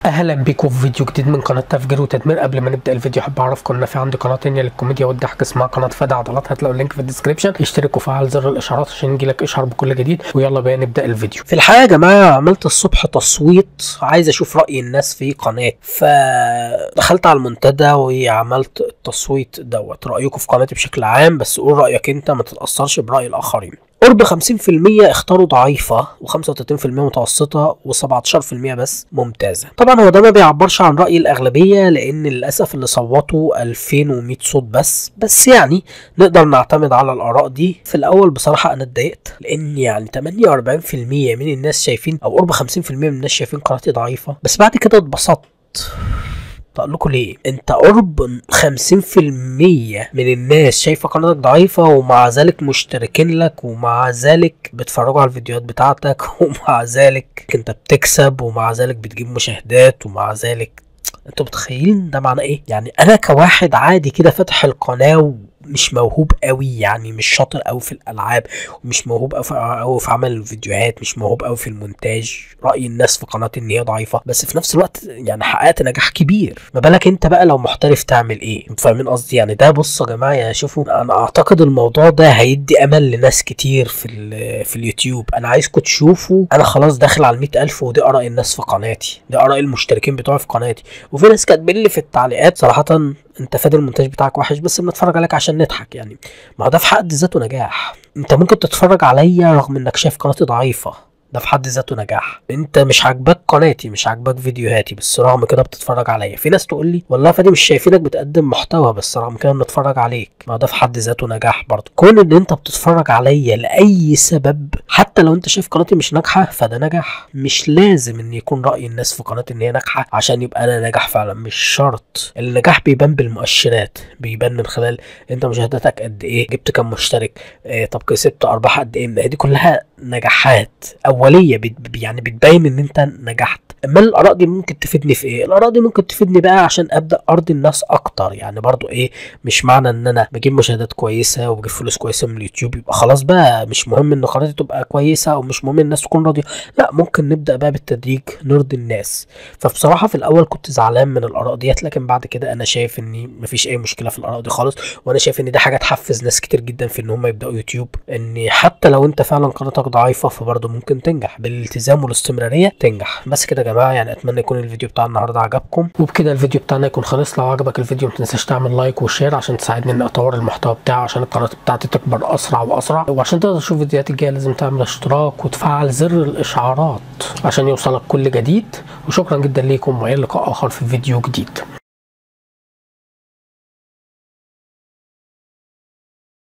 اهلا بيكم في فيديو جديد من قناه تفجير وتدمير. قبل ما نبدا الفيديو حابب اعرفكم ان في عندي قناه تانيه للكوميديا والضحك اسمها قناه فادي عضلات، هتلاقوا اللينك في الديسكربشن. اشترك وفعل زر الاشعارات عشان يجيلك اشعار بكل جديد. ويلا بقى نبدا الفيديو. في الحقيقه يا جماعه عملت الصبح تصويت، عايز اشوف راي الناس في قناه، فدخلت على المنتدى وعملت التصويت دوت. رايكم في قناتي بشكل عام، بس قول رايك انت، ما تتاثرش براي الاخرين. قرب 50% اختاروا ضعيفة، و35% متوسطة، و17% بس ممتازة. طبعا هو ده ما بيعبرش عن رأي الأغلبية، لأن للأسف اللي صوتوا 2100 صوت بس يعني نقدر نعتمد على الآراء دي. في الأول بصراحة أنا اتضايقت، لأن يعني 48% من الناس شايفين، أو قرب 50% من الناس شايفين قناتي ضعيفة، بس بعد كده اتبسطت. اقول لكم ليه؟ انت قرب 50% من الناس شايفه قناتك ضعيفه، ومع ذلك مشتركين لك، ومع ذلك بيتفرجوا على الفيديوهات بتاعتك، ومع ذلك انت بتكسب، ومع ذلك بتجيب مشاهدات، ومع ذلك انتوا متخيلين ده معناه ايه؟ يعني انا كواحد عادي كده فاتح القناه مش موهوب قوي، يعني مش شاطر قوي في الالعاب، ومش موهوب قوي في عمل الفيديوهات، مش موهوب قوي في المونتاج. راي الناس في قناتي ان هي ضعيفه، بس في نفس الوقت يعني حققت نجاح كبير. ما بالك انت بقى لو محترف تعمل ايه؟ انتوا فاهمين قصدي؟ يعني ده بصوا يا جماعه، يعني شوفوا، انا اعتقد الموضوع ده هيدي امل لناس كتير في اليوتيوب. انا عايزكم تشوفوا، انا خلاص داخل على 100,000، ودي اراء الناس في قناتي، دي اراء المشتركين بتوعي في قناتي. وفي ناس كاتبين لي في التعليقات صراحه انت فادي المونتاج بتاعك وحش، بس بنتفرج عليك عشان نضحك. يعني ما هو ده في حد ذاته نجاح. انت ممكن تتفرج عليا رغم انك شايف قناتي ضعيفة، ده في حد ذاته نجاح. انت مش عاجباك قناتي، مش عاجباك فيديوهاتي، بس رغم كده بتتفرج عليا. في ناس تقول لي والله فادي مش شايفينك بتقدم محتوى، بس رغم كده بنتفرج عليك. ما ده في حد ذاته نجاح برضه. كون ان انت بتتفرج عليا لاي سبب، حتى لو انت شايف قناتي مش ناجحه، فده نجاح. مش لازم ان يكون راي الناس في قناتي ان هي ناجحه عشان يبقى انا ناجح فعلا، مش شرط. النجاح بيبان بالمؤشرات، بيبان من خلال انت مشاهداتك قد ايه، جبت كام مشترك، طب كسبت ارباح قد ايه. دي كلها نجاحات اوليه، يعني بتبين ان انت نجحت. اما الاراء دي ممكن تفيدني في ايه؟ الاراء دي ممكن تفيدني بقى عشان ابدا ارضي الناس اكتر. يعني برضو ايه، مش معنى ان انا بجيب مشاهدات كويسه وبجيب فلوس كويسه من اليوتيوب يبقى خلاص بقى مش مهم ان قناتي تبقى كويسه، او مش مهم الناس تكون راضيه. لا، ممكن نبدا بقى بالتدريج نرضي الناس. فبصراحه في الاول كنت زعلان من الاراء ديت، لكن بعد كده انا شايف ان مفيش اي مشكله في الاراء دي خالص. وانا شايف ان دي حاجه تحفز ناس كتير جدا في ان هم يبداوا يوتيوب، ان حتى لو انت فعلا قناتك ضعيفه فبرضه ممكن تنجح بالالتزام والاستمراريه، تنجح. بس كده يا جماعه، يعني اتمنى يكون الفيديو بتاع النهارده عجبكم، وبكده الفيديو بتاعنا يكون خلص. لو عجبك الفيديو ما تنساش تعمل لايك وشير عشان تساعدني ان اطور المحتوى بتاعي، عشان القناه بتاعتي تكبر اسرع واسرع. وعشان تقدر تشوف فيديوهاتي الجايه لازم تعمل اشتراك وتفعل زر الاشعارات عشان يوصلك كل جديد. وشكرا جدا ليكم، والى لقاء اخر في فيديو جديد.